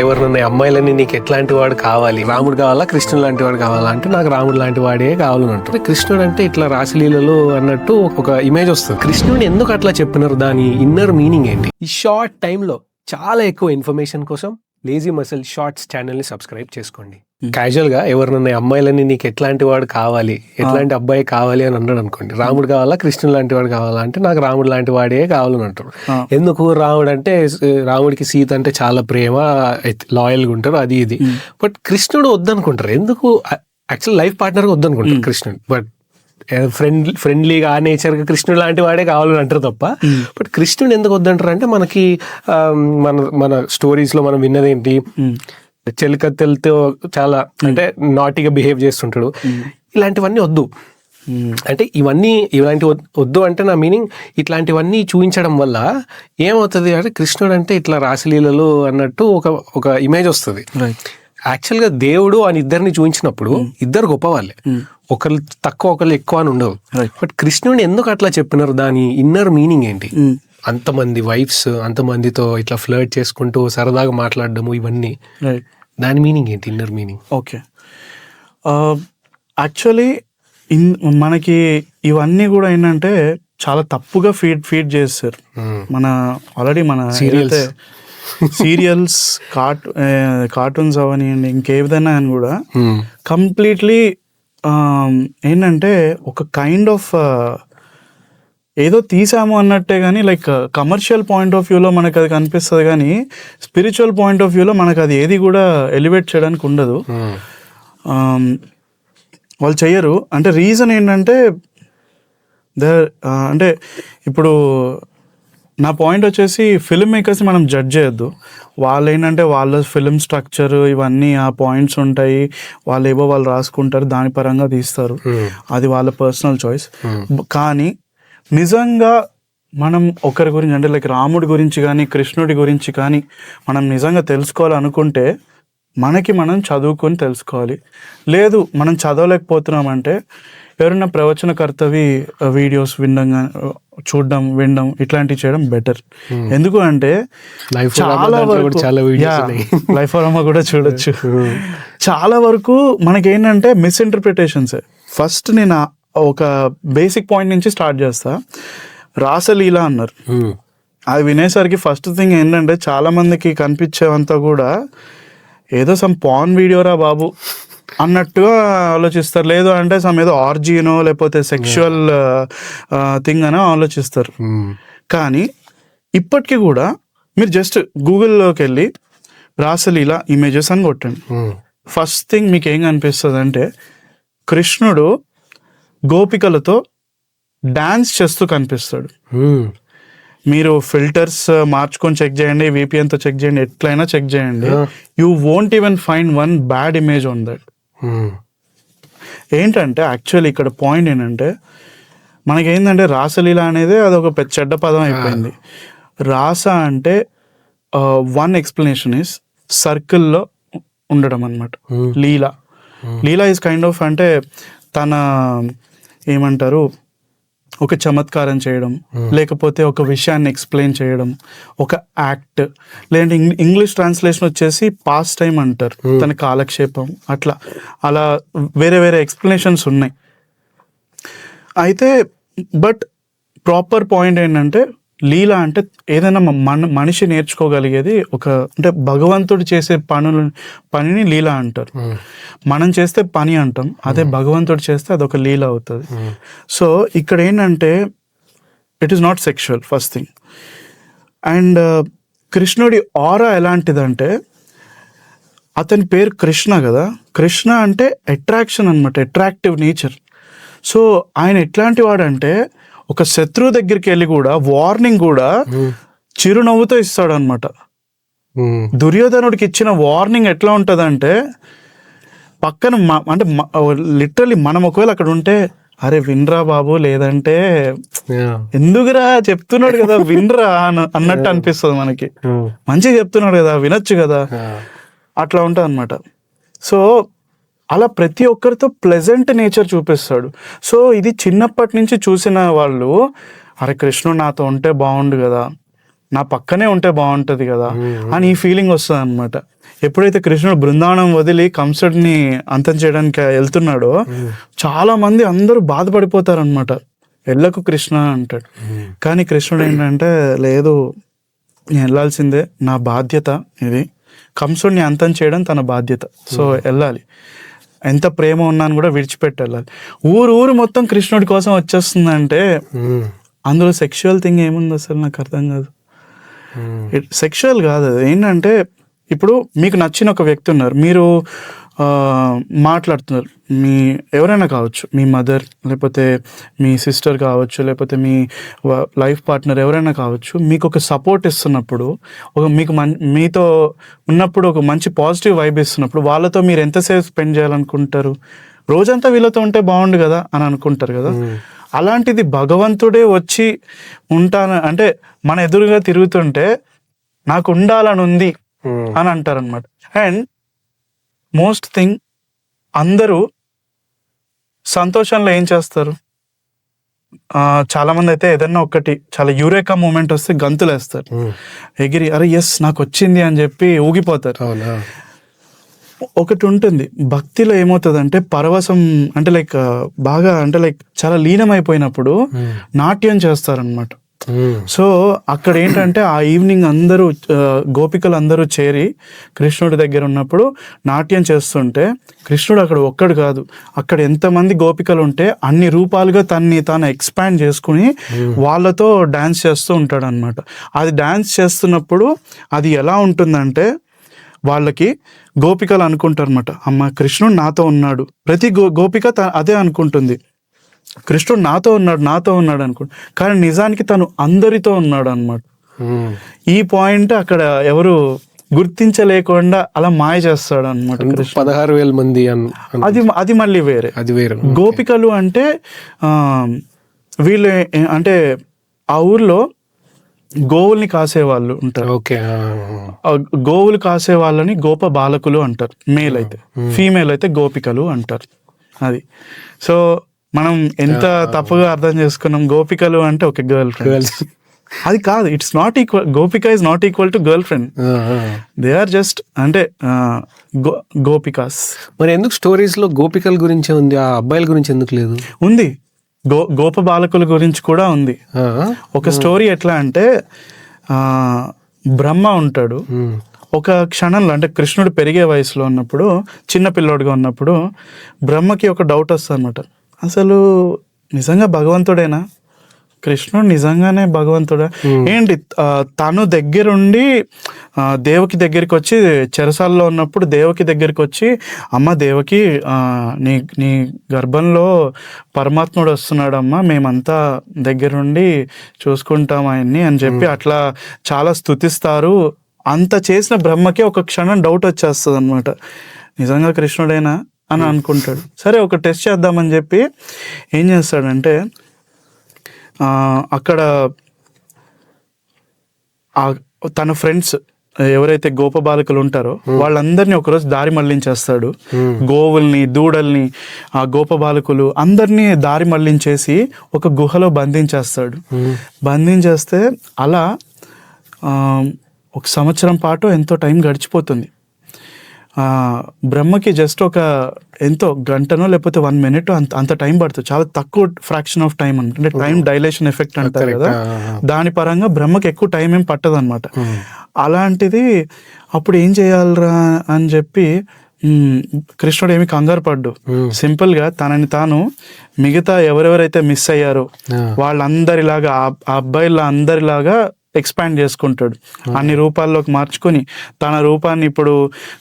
ఎవరినన్నా అమ్మాయిలని నీకు ఎట్లాంటి వాడు కావాలి, రాముడు కావాలా కృష్ణుడు లాంటి వాడు కావాలా అంటే నాకు రాముడు లాంటి వాడే కావాలని అంటారు. కృష్ణుడు అంటే ఇట్లా రాసలీలలో అన్నట్టు ఒక ఇమేజ్ వస్తుంది. కృష్ణుడిని ఎందుకు అట్లా చెప్పినారు, దాని ఇన్నర్ మీనింగ్ ఏంటి? ఈ షార్ట్ టైంలో చాలా ఎక్కువ ఇన్ఫర్మేషన్ కోసం లేజీ మసిల్ షార్ట్స్ ఛానల్ ని సబ్స్క్రైబ్ చేసుకోండి. క్యాజువల్ గా ఎవరినన్నా అమ్మాయిలని నీకు ఎట్లాంటి వాడు కావాలి, ఎట్లాంటి అబ్బాయి కావాలి అని అన్నాడు అనుకోండి, రాముడు కావాలా కృష్ణుడు లాంటి వాడు కావాలా అంటే నాకు రాముడు లాంటి వాడే కావాలని అంటారు. ఎందుకు? రాముడు అంటే రాముడికి సీత అంటే చాలా ప్రేమ, లాయల్గా ఉంటారు, అది ఇది. బట్ కృష్ణుడు వద్దనుకుంటారు. ఎందుకు? యాక్చువల్ లైఫ్ పార్ట్నర్గా వద్దనుకుంటారు కృష్ణుడు. బట్ ఫ్రెండ్లీగా ఆ నేచర్గా కృష్ణుడు లాంటి వాడే కావాలని అంటారు తప్ప. బట్ కృష్ణుడు ఎందుకు వద్దంటారు అంటే మనకి మన స్టోరీస్ లో మనం విన్నదేంటి, చెలికత్తెలతో చాలా అంటే నాటీగా బిహేవ్ చేస్తుంటాడు. ఇలాంటివన్నీ వద్దు అంటే ఇలాంటి వద్దు అంటే నా మీనింగ్ ఇట్లాంటివన్నీ చూపించడం వల్ల ఏమవుతుంది అంటే కృష్ణుడు అంటే ఇట్లా రాసలీలలు అన్నట్టు ఒక ఇమేజ్ వస్తుంది. యాక్చువల్గా దేవుడు అని ఇద్దరిని చూపించినప్పుడు ఇద్దరు గొప్ప వాళ్ళే, ఒకళ్ళు తక్కువ ఒకళ్ళు ఎక్కువ అని ఉండవు. బట్ కృష్ణుడిని ఎందుకు అట్లా చెప్పినారు, దాని ఇన్నర్ మీనింగ్ ఏంటి? అంతమంది వైఫ్స్, అంతమందితో ఇట్లా ఫ్లర్ట్ చేసుకుంటూ సరదాగా మాట్లాడడము, ఇవన్నీ దాని మీనింగ్ ఏంటి, ఇన్నర్ మీనింగ్? ఓకే, యాక్చువల్లీ మనకి ఇవన్నీ కూడా ఏంటంటే చాలా తప్పుగా ఫీడ్ చేస్తారు. మన ఆల్రెడీ మన సీరియల్స్ కార్టూన్స్ అవనివ్వండి, ఇంకేదైనా అని కూడా కంప్లీట్లీ ఏంటంటే ఒక కైండ్ ఆఫ్ ఏదో తీసాము అన్నట్టే, కానీ లైక్ కమర్షియల్ పాయింట్ ఆఫ్ వ్యూలో మనకు అది కనిపిస్తుంది, కానీ స్పిరిచువల్ పాయింట్ ఆఫ్ వ్యూలో మనకు అది ఏది కూడా ఎలివేట్ చేయడానికి ఉండదు. వాళ్ళు చెయ్యరు. అంటే రీజన్ ఏంటంటే అంటే ఇప్పుడు నా పాయింట్ వచ్చేసి ఫిల్మ్ మేకర్స్ని మనం జడ్జ్ చేయొద్దు. వాళ్ళు ఏంటంటే వాళ్ళ ఫిల్మ్ స్ట్రక్చర్ ఇవన్నీ ఆ పాయింట్స్ ఉంటాయి, వాళ్ళు ఏవో వాళ్ళు రాసుకుంటారు, దాని పరంగా తీస్తారు, అది వాళ్ళ పర్సనల్ చాయిస్. కానీ నిజంగా మనం ఒకరి గురించి అంటే లైక్ రాముడి గురించి కానీ కృష్ణుడి గురించి కానీ మనం నిజంగా తెలుసుకోవాలనుకుంటే మనకి మనం చదువుకొని తెలుసుకోవాలి. లేదు మనం చదవలేకపోతున్నామంటే ఎవరైనా ప్రవచనకర్తవి వీడియోస్ చూడడం వినడం ఇట్లాంటివి చేయడం బెటర్. ఎందుకు అంటే చాలా వరకు లైఫ్ ఫార్మా కూడా చూడొచ్చు. చాలా వరకు మనకేంటంటే మిస్ఇంటర్ప్రిటేషన్స్. ఫస్ట్ నేను ఒక బేసిక్ పాయింట్ నుంచి స్టార్ట్ చేస్తా. రాసలీల అన్నారు, అది వినేసరికి ఫస్ట్ థింగ్ ఏంటంటే చాలా మందికి కనిపించేవంతా కూడా ఏదో సమ్ పాన్ వీడియోరా బాబు అన్నట్టుగా ఆలోచిస్తారు. లేదు అంటే సమ్ ఏదో ఆర్జీనో లేకపోతే సెక్షువల్ థింగ్ అనో ఆలోచిస్తారు. కానీ ఇప్పటికీ కూడా మీరు జస్ట్ గూగుల్లోకి వెళ్ళి రాసలీల ఇమేజెస్ అని కొట్టండి. ఫస్ట్ థింగ్ మీకు ఏం కనిపిస్తుంది అంటే కృష్ణుడు గోపికలతో డాన్స్ చేస్తూ కనిపిస్తాడు. మీరు ఫిల్టర్స్ మార్చుకొని చెక్ చేయండి, VPNతో చెక్ చేయండి, ఎట్లయినా చెక్ చేయండి, you won't even find one bad image on that. ఏంటంటే యాక్చువల్లీ ఇక్కడ పాయింట్ ఏంటంటే మనకేంటంటే రాసలీల అనేది అదొక చెడ్డ పదం అయిపోయింది. రాస అంటే వన్ ఎక్స్ప్లెనేషన్ ఇస్ సర్కిల్లో ఉండడం అన్నమాట. లీలా ఈజ్ కైండ్ ఆఫ్ అంటే తన ఏమంటారు ఒక చమత్కారం చేయడం, లేకపోతే ఒక విషయాన్ని ఎక్స్ప్లెయిన్ చేయడం, ఒక యాక్ట్, లేదంటే ఇంగ్లీష్ ట్రాన్స్లేషన్ వచ్చేసి పాస్ టైం అంటారు, తన కాలక్షేపం, అలా వేరే వేరే ఎక్స్ప్లెనేషన్స్ ఉన్నాయి. అయితే బట్ ప్రాపర్ పాయింట్ ఏంటంటే లీల అంటే ఏదైనా మనిషి నేర్చుకోగలిగేది అంటే భగవంతుడు చేసే పనిని లీల అంటారు. మనం చేస్తే పని అంటాం, అదే భగవంతుడు చేస్తే అదొక లీల అవుతుంది. సో ఇక్కడ ఏంటంటే it is not sexual first thing. And కృష్ణుడి ఆరా ఎలాంటిదంటే అతని పేరు కృష్ణ కదా, కృష్ణ అంటే అట్రాక్షన్ అనమాట, అట్రాక్టివ్ నేచర్. సో ఆయన ఎట్లాంటి వాడంటే ఒక శత్రువు దగ్గరికి వెళ్ళి కూడా వార్నింగ్ కూడా చిరునవ్వుతో ఇస్తాడు అనమాట. దుర్యోధనుడికి ఇచ్చిన వార్నింగ్ ఎట్లా ఉంటుందంటే పక్కన అంటే లిటరలీ మనం ఒకవేళ అక్కడ ఉంటే అరే వినరా బాబు, లేదంటే ఎందుకురా చెప్తున్నాడు కదా వినరా అన్నట్టు అనిపిస్తుంది మనకి. మంచిగా చెప్తున్నాడు కదా వినొచ్చు కదా, అట్లా ఉంటుంది అనమాట. సో అలా ప్రతి ఒక్కరితో ప్లెజెంట్ నేచర్ చూపిస్తాడు. సో ఇది చిన్నప్పటి నుంచి చూసిన వాళ్ళు అరే కృష్ణుడు నాతో ఉంటే బాగుండు కదా, నా పక్కనే ఉంటే బాగుంటుంది కదా అని ఈ ఫీలింగ్ వస్తుంది అనమాట. ఎప్పుడైతే కృష్ణుడు బృందావనం వదిలి కంసుడిని అంతం చేయడానికి వెళ్తున్నాడో చాలా మంది అందరూ బాధపడిపోతారు అనమాట, వెళ్ళకు కృష్ణ అంటాడు. కానీ కృష్ణుడు ఏంటంటే లేదు, నేను వెళ్ళాల్సిందే, నా బాధ్యత ఇది, కంసుడిని అంతం చేయడం తన బాధ్యత, సో వెళ్ళాలి, ఎంత ప్రేమ ఉన్నాను కూడా విడిచిపెట్టి వెళ్ళాలి. ఊరు మొత్తం కృష్ణుడి కోసం వచ్చేస్తుందంటే అందులో సెక్షువల్ థింగ్ ఏముంది అసలు నాకు అర్థం కాదు. సెక్షువల్ కాదు అది, ఏంటంటే ఇప్పుడు మీకు నచ్చిన ఒక వ్యక్తి ఉన్నారు, మీరు మాట్లాడుతున్నారు, మీ ఎవరైనా కావచ్చు, మీ మదర్ లేకపోతే మీ సిస్టర్ కావచ్చు, లేకపోతే మీ లైఫ్ పార్ట్నర్ ఎవరైనా కావచ్చు, మీకు ఒక సపోర్ట్ ఇస్తున్నప్పుడు, మీకు మీతో ఉన్నప్పుడు ఒక మంచి పాజిటివ్ వైబ్ ఇస్తున్నప్పుడు వాళ్ళతో మీరు ఎంతసేపు స్పెండ్ చేయాలనుకుంటారు? రోజంతా వీళ్ళతో ఉంటే బాగుండు కదా అని అనుకుంటారు కదా. అలాంటిది భగవంతుడే వచ్చి ఉంటాను అంటే మన ఎదురుగా తిరుగుతుంటే నాకు ఉండాలని ఉంది అని అంటారు అనమాట. అండ్ మోస్ట్ థింగ్, అందరూ సంతోషంలో ఏం చేస్తారు, చాలా మంది అయితే ఏదన్నా ఒకటి చాలా యూరేకా మూమెంట్ వస్తే గంతులు వేస్తారు, ఎగిరి అరే ఎస్ నాకు వచ్చింది అని చెప్పి ఊగిపోతారు. ఒకటి ఉంటుంది భక్తిలో ఏమవుతుందంటే పరవశం అంటే లైక్ బాగా అంటే లైక్ చాలా లీనమైపోయినప్పుడు నాట్యం చేస్తారనమాట. సో అక్కడ ఏంటంటే ఆ ఈవినింగ్ అందరూ గోపికలు అందరూ చేరి కృష్ణుడి దగ్గర ఉన్నప్పుడు నాట్యం చేస్తుంటే కృష్ణుడు అక్కడ ఒక్కడు కాదు, అక్కడ ఎంతమంది గోపికలు ఉంటే అన్ని రూపాలుగా తాను ఎక్స్పాండ్ చేసుకుని వాళ్ళతో డాన్స్ చేస్తూ ఉంటాడు అనమాట. అది డాన్స్ చేస్తున్నప్పుడు అది ఎలా ఉంటుందంటే వాళ్ళకి గోపికలు అనుకుంటారు అనమాట, అమ్మ కృష్ణుడు నాతో ఉన్నాడు. ప్రతి గోపిక అదే అనుకుంటుంది, కృష్ణుడు నాతో ఉన్నాడు అనుకుంటు, కానీ నిజానికి తను అందరితో ఉన్నాడు అనమాట. ఈ పాయింట్ అక్కడ ఎవరు గుర్తించలేకుండా అలా మాయ చేస్తాడు అనమాట. 16,000 మంది అది మళ్ళీ వేరే, అది వేరే. గోపికలు అంటే వీళ్ళు అంటే ఆ ఊర్లో గోవుల్ని కాసేవాళ్ళు ఉంటారు. గోవులు కాసే వాళ్ళని గోప బాలకులు అంటారు, మేల్ అయితే. ఫీమేల్ అయితే గోపికలు అంటారు. అది సో మనం ఎంత తప్పుగా అర్థం చేసుకున్నాం, గోపికలు అంటే ఒక గర్ల్ ఫ్రెండ్, అది కాదు, it's not equal. Gopika is not equal to girl friend, they are just అంటే గోపికాస్. మరి ఎందుకు స్టోరీస్ లో గోపికల గురించే ఉంది, ఆ అబ్బాయిల గురించి ఎందుకు లేదు? ఉంది, గోప బాలకుల గురించి కూడా ఉంది. ఒక స్టోరీ ఎట్లా అంటే బ్రహ్మ ఉంటాడు, ఒక క్షణంలో అంటే కృష్ణుడు పెరిగే వయసులో ఉన్నప్పుడు, చిన్న పిల్లోడుగా ఉన్నప్పుడు బ్రహ్మకి ఒక డౌట్ వస్తుంది అనమాట, అసలు నిజంగా భగవంతుడేనా, కృష్ణుడు నిజంగానే భగవంతుడా ఏంటి? తను దగ్గరుండి దేవకి దగ్గరికి వచ్చి, చెరసాల్లో ఉన్నప్పుడు దేవకి దగ్గరికి వచ్చి, అమ్మ దేవకి నీ గర్భంలో పరమాత్ముడు వస్తున్నాడమ్మా, మేమంతా దగ్గరుండి చూసుకుంటాం ఆయన్ని అని చెప్పి అట్లా చాలా స్తుతిస్తారు. అంత చేసిన బ్రహ్మకి ఒక క్షణం డౌట్ వచ్చేస్తుంది అనమాట, నిజంగా కృష్ణుడేనా అని అనుకుంటాడు. సరే ఒక టెస్ట్ చేద్దామని చెప్పి ఏం చేస్తాడంటే అక్కడ తన ఫ్రెండ్స్ ఎవరైతే గోప బాలకులు ఉంటారో వాళ్ళందరినీ ఒకరోజు దారి మళ్లించేస్తాడు. గోవుల్ని, దూడల్ని, ఆ గోప బాలకులు అందరినీ దారి మళ్లించేసి ఒక గుహలో బంధించేస్తాడు. బంధించేస్తే అలా 1 సంవత్సరం పాటు ఎంతో టైం గడిచిపోతుంది. బ్రహ్మకి జస్ట్ ఒక ఎంతో గంటనో లేకపోతే 1 minute అంత టైం పడుతుంది, చాలా తక్కువ ఫ్రాక్షన్ ఆఫ్ టైం అంటే టైం డైలేషన్ ఎఫెక్ట్ అంటారు కదా, దాని పరంగా బ్రహ్మకి ఎక్కువ టైం ఏం పట్టదు అనమాట. అలాంటిది అప్పుడు ఏం చేయాలరా అని చెప్పి కృష్ణుడు ఏమి కంగారు పడ్డు, సింపుల్ గా తనని తాను మిగతా ఎవరెవరైతే మిస్ అయ్యారో వాళ్ళందరిలాగా, ఆ అబ్బాయిల అందరిలాగా ఎక్స్పాండ్ చేసుకుంటాడు, అన్ని రూపాల్లోకి మార్చుకొని తన రూపాన్ని, ఇప్పుడు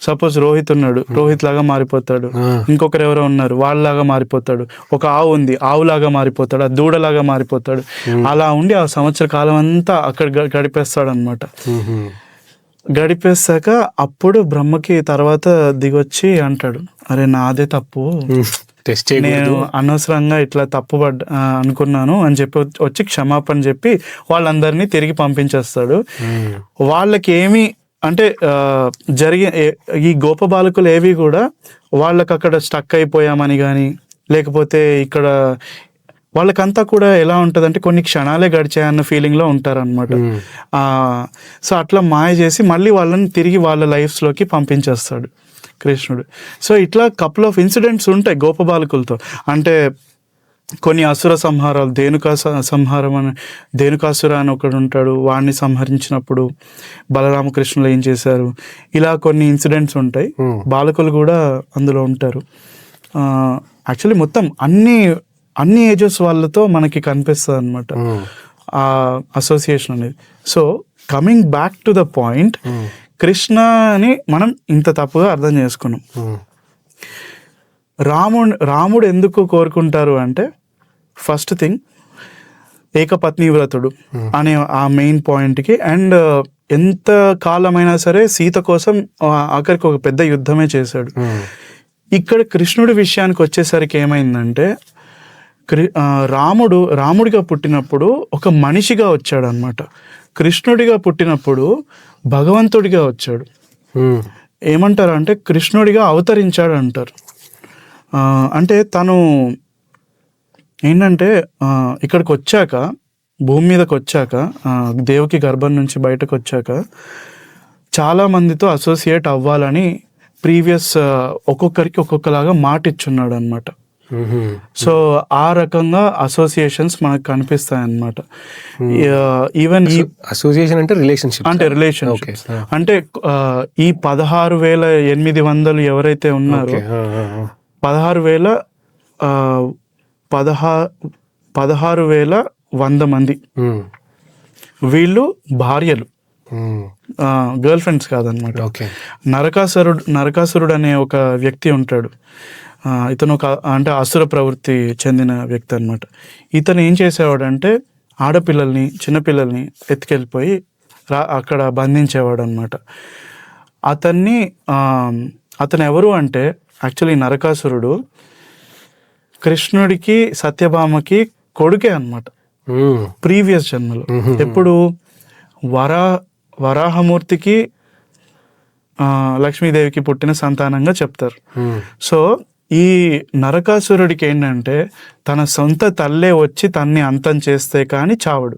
సపోజ్ రోహిత్ ఉన్నాడు, రోహిత్ లాగా మారిపోతాడు, ఇంకొకరు ఎవరో ఉన్నారు వాళ్ళలాగా మారిపోతాడు, ఒక ఆవు ఉంది ఆవులాగా మారిపోతాడు, ఆ దూడలాగా మారిపోతాడు. అలా ఉండి ఆ సంవత్సర కాలం అంతా అక్కడ గడిపేస్తాడు అనమాట. గడిపేశాక అప్పుడు బ్రహ్మకి తర్వాత దిగొచ్చి అంటాడు, అరే నాదే తప్పు, నేను అనవసరంగా ఇట్లా తప్పుపడ్డా అనుకున్నాను అని చెప్పి వచ్చి క్షమాపణ చెప్పి వాళ్ళందరినీ తిరిగి పంపించేస్తాడు. వాళ్ళకి ఏమి అంటే ఈ గోప బాలకులు ఏవి కూడా వాళ్ళకి అక్కడ స్టక్ అయిపోయామని కానీ, లేకపోతే ఇక్కడ వాళ్ళకంతా కూడా ఎలా ఉంటుందంటే కొన్ని క్షణాలే గడిచాయన్న ఫీలింగ్లో ఉంటారనమాట. సో అట్లా మాయ చేసి మళ్ళీ వాళ్ళని తిరిగి వాళ్ళ లైఫ్స్లోకి పంపించేస్తాడు కృష్ణుడు. సో ఇట్లా కపుల్ ఆఫ్ ఇన్సిడెంట్స్ ఉంటాయి గోపబాలకులతో. అంటే కొన్ని అసుర సంహారాలు, సంహారం అని ధేనుకాసుర అని ఒకడు ఉంటాడు, వాడిని సంహరించినప్పుడు బలరామకృష్ణులు ఏం చేశారు, ఇలా కొన్ని ఇన్సిడెంట్స్ ఉంటాయి. బాలకులు కూడా అందులో ఉంటారు. యాక్చువల్లీ మొత్తం అన్ని ఏజెస్ వాళ్ళతో మనకి కనిపిస్తుంది అనమాట ఆ అసోసియేషన్ అనేది. So coming back to the point, కృష్ణని మనం ఇంత తప్పుగా అర్థం చేసుకున్నాం. రాముడు ఎందుకు కోరుకుంటారు అంటే, ఫస్ట్ థింగ్ ఏకపత్ని వ్రతుడు అనే ఆ మెయిన్ పాయింట్కి. అండ్ ఎంత కాలమైనా సరే సీత కోసం ఆఖరికి ఒక పెద్ద యుద్ధమే చేశాడు. ఇక్కడ కృష్ణుడి విషయానికి వచ్చేసరికి ఏమైందంటే, రాముడిగా పుట్టినప్పుడు ఒక మనిషిగా వచ్చాడు అనమాట. కృష్ణుడిగా పుట్టినప్పుడు భగవంతుడిగా వచ్చాడు. ఏమంటారు అంటే కృష్ణుడిగా అవతరించాడు అంటారు. అంటే తను ఏంటంటే ఇక్కడికి వచ్చాక, భూమి మీదకి వచ్చాక, దేవకి గర్భం నుంచి బయటకు వచ్చాక చాలా మందితో అసోసియేట్ అవ్వాలని ప్రీవియస్ ఒక్కొక్కరికి ఒక్కొక్కలాగా మాట ఇచ్చున్నాడు అనమాట. సో ఆ రకంగా అసోసియేషన్స్ మనకు కనిపిస్తాయి అన్నమాట. ఈవెన్ ఈ అసోసియేషన్ అంటే రిలేషన్షిప్, అంటే రిలేషన్షిప్ అంటే ఈ 16,800 ఎవరైతే ఉన్నారో 16,100 మంది వీళ్ళు భార్యలు, గర్ల్ ఫ్రెండ్స్ కాదనమాట. నరకాసురుడు అనే ఒక వ్యక్తి ఉంటాడు. ఇతను ఒక అంటే అసుర ప్రవృత్తి చెందిన వ్యక్తి అనమాట. ఇతను ఏం చేసేవాడంటే ఆడపిల్లల్ని, చిన్నపిల్లల్ని ఎత్తుకెళ్ళిపోయి అక్కడ బంధించేవాడు అనమాట. అతను ఎవరు అంటే యాక్చువల్లీ నరకాసురుడు కృష్ణుడికి సత్యభామకి కొడుకే అనమాట ప్రీవియస్ జన్మలో. ఎప్పుడు వరాహమూర్తికి లక్ష్మీదేవికి పుట్టిన సంతానంగా చెప్తారు. సో ఈ నరకాసురుడికి ఏంటంటే తన సొంత తల్లే వచ్చి తన్ని అంతం చేస్తే కానీ చావడు.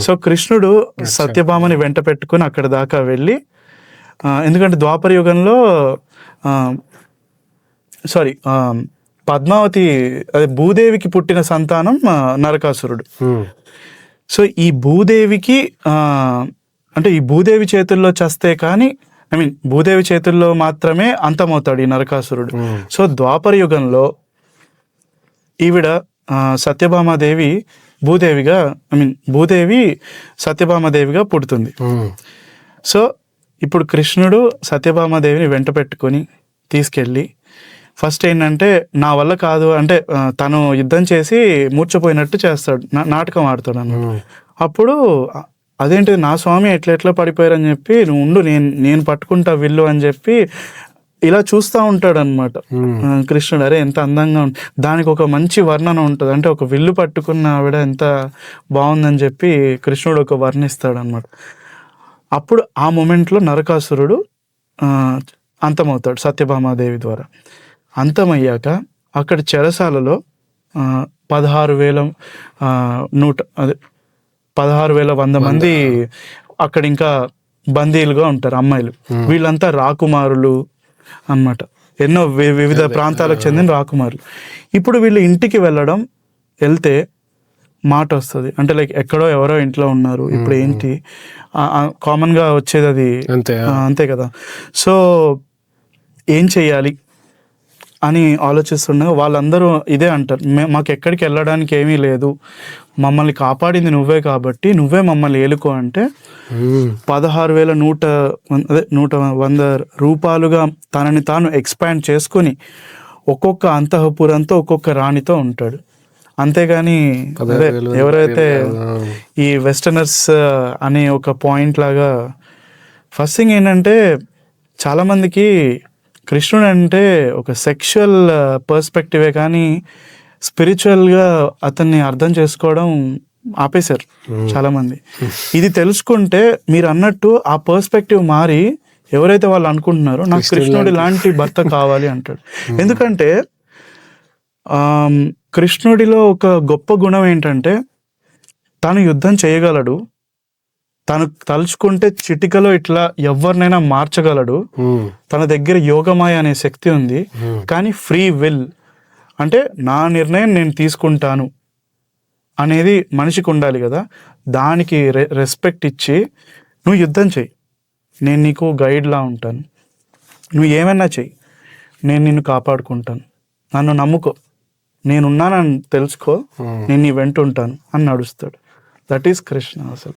సో కృష్ణుడు సత్యభామని వెంట పెట్టుకుని అక్కడ దాకా వెళ్ళి, ఎందుకంటే ద్వాపర యుగంలో పద్మావతి అదే భూదేవికి పుట్టిన సంతానం నరకాసురుడు. సో ఈ భూదేవికి అంటే ఈ భూదేవి చేతుల్లో చస్తే కానీ భూదేవి చేతుల్లో మాత్రమే అంతమవుతాడు ఈ నరకాసురుడు. సో ద్వాపర యుగంలో ఈవిడ సత్యభామాదేవి భూదేవి సత్యభామాదేవిగా పుడుతుంది. సో ఇప్పుడు కృష్ణుడు సత్యభామాదేవిని వెంట పెట్టుకొని తీసుకెళ్ళి ఫస్ట్ ఏంటంటే నా వల్ల కాదు అంటే తను యుద్ధం చేసి మూర్చపోయినట్టు చేస్తాడు, నాటకం ఆడతాడు అన్నమాట. అప్పుడు అదేంటి నా స్వామి ఎట్లా పడిపోయారని చెప్పి, నువ్వు ఉండు నేను పట్టుకుంటా విల్లు అని చెప్పి ఇలా చూస్తూ ఉంటాడు అనమాట కృష్ణుడు. అరే ఎంత అందంగా దానికి ఒక మంచి వర్ణన ఉంటుంది, అంటే ఒక విల్లు పట్టుకున్న ఆవిడ ఎంత బాగుందని చెప్పి కృష్ణుడు ఒక వర్ణిస్తాడు అనమాట. అప్పుడు ఆ మూమెంట్లో నరకాసురుడు అంతమవుతాడు సత్యభామాదేవి ద్వారా. అంతమయ్యాక అక్కడ చెరసాలలో 16,100 మంది అక్కడ ఇంకా బందీలుగా ఉంటారు, అమ్మాయిలు. వీళ్ళంతా రాకుమారులు అన్నమాట, ఎన్నో వివిధ ప్రాంతాలకు చెందిన రాకుమారులు. ఇప్పుడు వీళ్ళు ఇంటికి వెళ్తే మాట వస్తుంది, అంటే లైక్ ఎక్కడో ఎవరో ఇంట్లో ఉన్నారు, ఇప్పుడు ఏంటి కామన్గా వచ్చేది అది, అంతే కదా. సో ఏం చెయ్యాలి అని ఆలోచిస్తుండగా వాళ్ళందరూ ఇదే అంటారు, మాకు ఎక్కడికి వెళ్ళడానికి ఏమీ లేదు, మమ్మల్ని కాపాడింది నువ్వే కాబట్టి నువ్వే మమ్మల్ని ఏలుకో అంటే 16,100 రూపాలుగా తనని తాను ఎక్స్పాండ్ చేసుకుని ఒక్కొక్క అంతఃపురంతో ఒక్కొక్క రాణితో ఉంటాడు. అంతేగాని ఎవరైతే ఈ వెస్టర్నర్స్ అనే ఒక పాయింట్ లాగా, ఫస్ట్ థింగ్ ఏంటంటే చాలా మందికి కృష్ణుడు అంటే ఒక సెక్షువల్ పర్స్పెక్టివే కానీ స్పిరిచువల్గా అతన్ని అర్థం చేసుకోవడం ఆపేశారు చాలా మంది. ఇది తెలుసుకుంటే మీరు అన్నట్టు ఆ పర్స్పెక్టివ్ మారి ఎవరైతే వాళ్ళు అనుకుంటున్నారో నాకు కృష్ణుడి లాంటి భర్త కావాలి అంటాడు. ఎందుకంటే కృష్ణుడిలో ఒక గొప్ప గుణం ఏంటంటే తను యుద్ధం చేయగలడు, తను తలుచుకుంటే చిటికలో ఇట్లా ఎవరినైనా మార్చగలడు, తన దగ్గర యోగమాయ అనే శక్తి ఉంది. కానీ ఫ్రీ విల్ అంటే నా నిర్ణయం నేను తీసుకుంటాను అనేది మనిషికి ఉండాలి కదా. దానికి రెస్పెక్ట్ ఇచ్చి నువ్వు యుద్ధం చెయ్యి, నేను నీకు గైడ్లా ఉంటాను, నువ్వు ఏమైనా చెయ్యి, నేను నిన్ను కాపాడుకుంటాను, నన్ను నమ్ముకో, నేనున్నానని తెలుసుకో, నేను నీ వెంట ఉంటాను అని నడుస్తాడు. దట్ ఈస్ కృష్ణ అసలు.